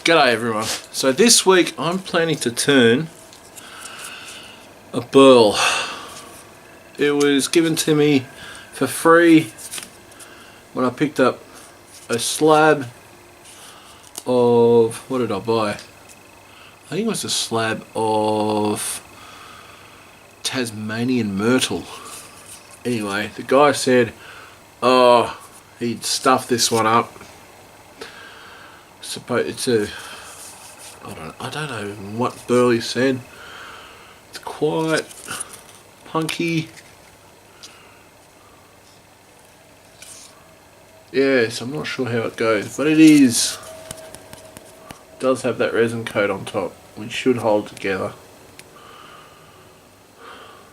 G'day everyone. So this week I'm planning to turn a burl. It was given to me for free when I picked up a slab of, what did I buy? I think it was a slab of Tasmanian myrtle. Anyway, the guy said, oh, he'd stuff this one up. It's a, I don't know what burl he said. It's quite punky. Yes, I'm not sure how it goes, but it does have that resin coat on top, which should hold together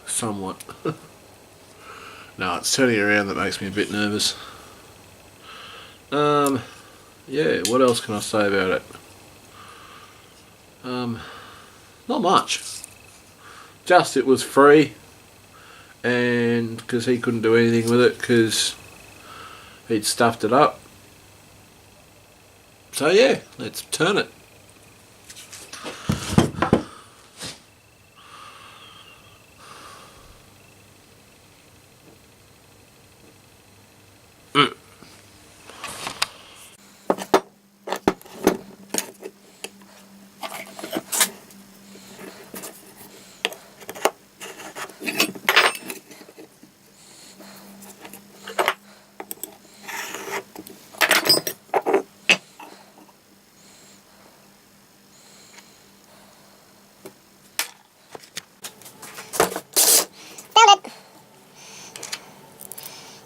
somewhat. No, it's turning around that makes me a bit nervous. Yeah, what else can I say about it? Not much. Just it was free, and because he couldn't do anything with it because he'd stuffed it up. So yeah, let's turn it.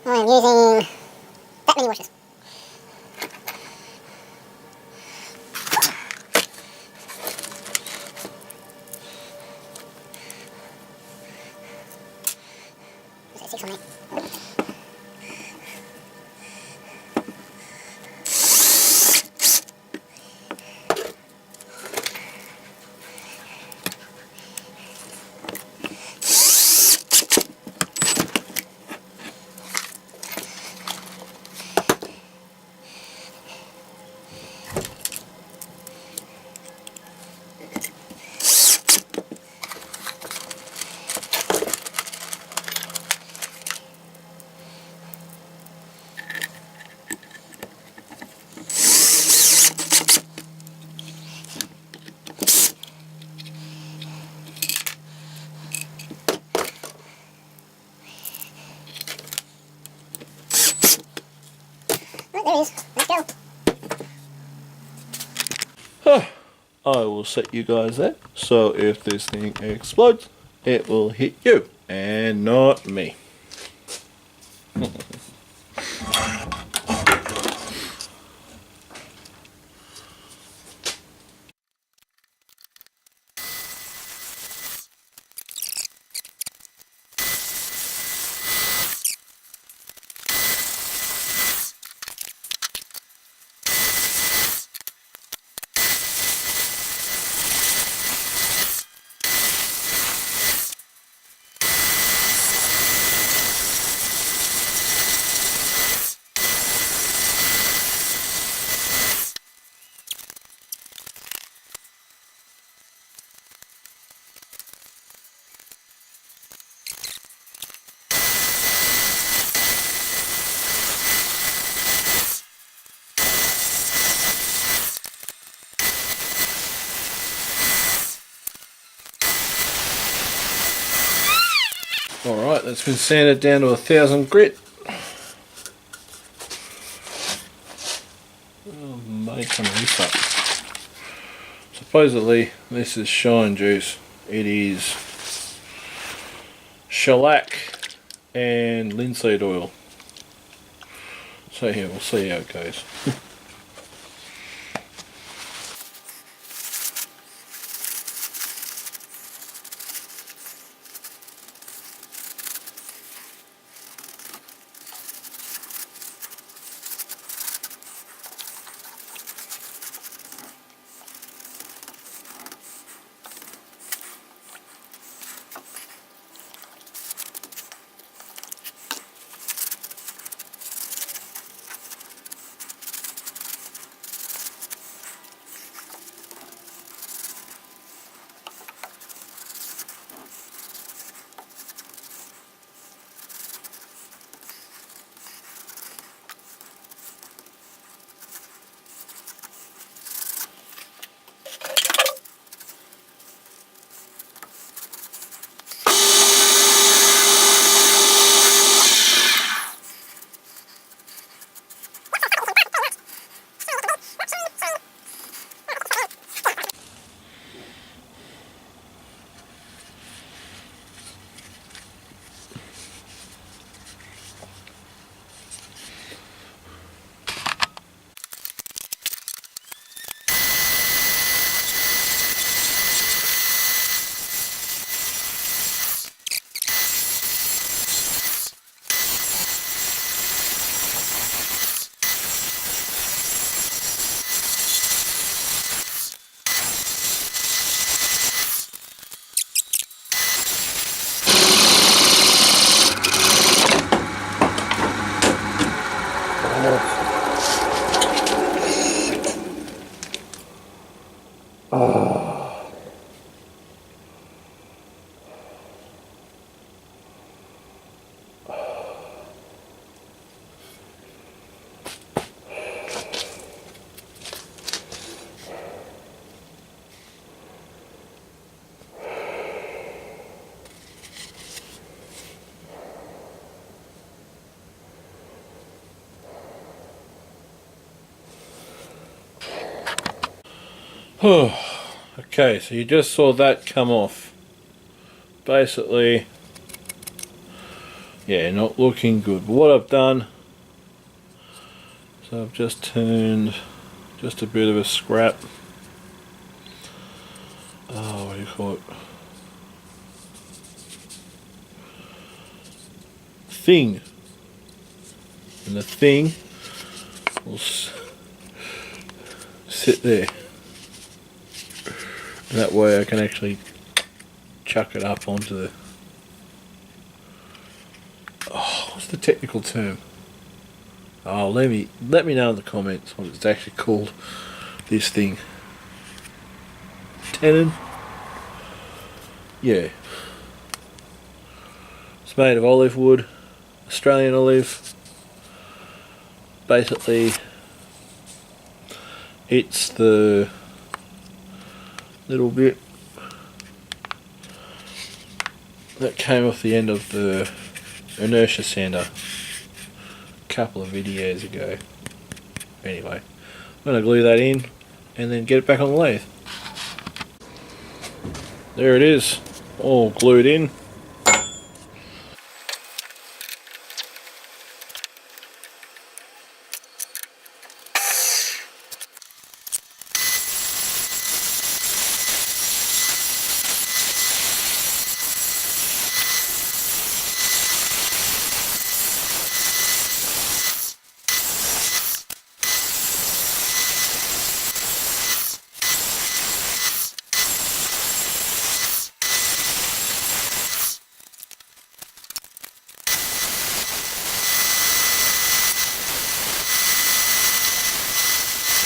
I'm using that many washes. Is that 6 on 8? There he is. Let's go. I will set you guys there, so if this thing explodes, it will hit you and not me. Alright, that's been sanded down to 1000 grit. I'll make some of this up. Supposedly this is shine juice. It is shellac and linseed oil. So yeah, we'll see how it goes. Okay, so you just saw that come off. Basically, yeah, not looking good. But what I've done, so I've just turned just a bit of a scrap. Oh, what do you call it? Thing. And the thing will sit there. And that way I can actually chuck it up onto the... Oh, what's the technical term? Oh, let me know in the comments what it's actually called, this thing. Tenon? Yeah. It's made of olive wood, Australian olive. Basically, it's the little bit that came off the end of the inertia sander a couple of videos ago. Anyway, I'm going to glue that in and then get it back on the lathe. There it is, all glued in. There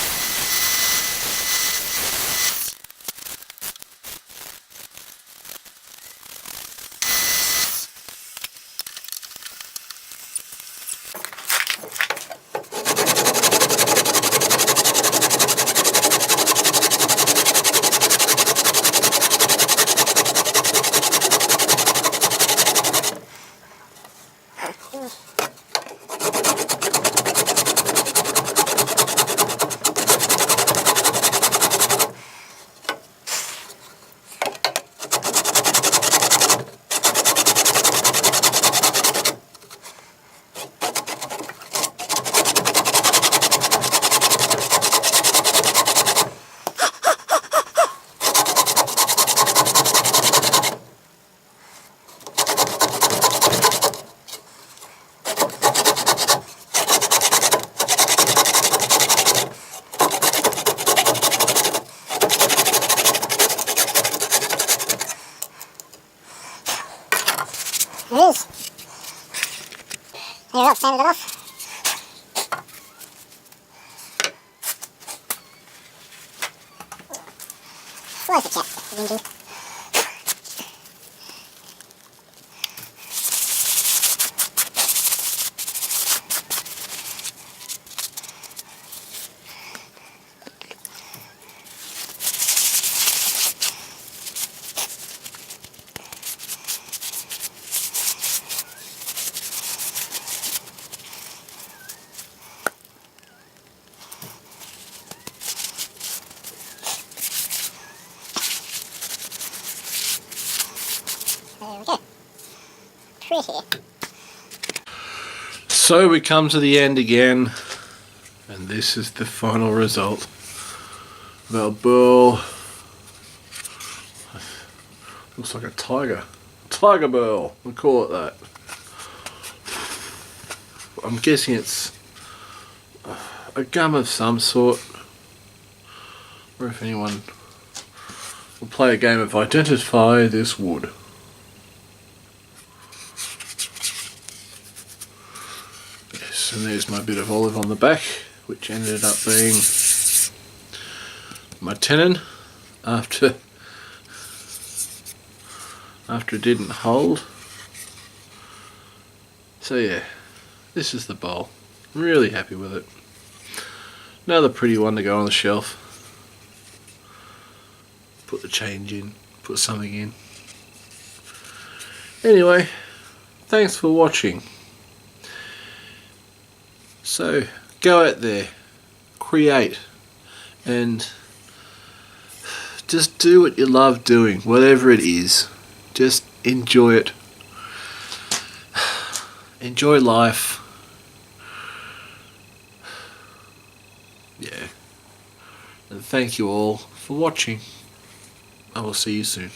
it is. There it is, sanded it off. Where's the chap? The engine. There we go. Pretty. So we come to the end again, and this is the final result of our burl. Looks like a tiger burl, we call it that. I'm guessing it's a gum of some sort, or if anyone will play a game of identify this wood. Yes, and there's my bit of olive on the back, which ended up being my tenon after it didn't hold. So yeah, this is the bowl. I'm really happy with it. Another pretty one to go on the shelf. Put the change in, put something in. Anyway, thanks for watching. So go out there, create, and just do what you love doing, whatever it is. Just enjoy it. Enjoy life. Yeah. And thank you all for watching. I will see you soon.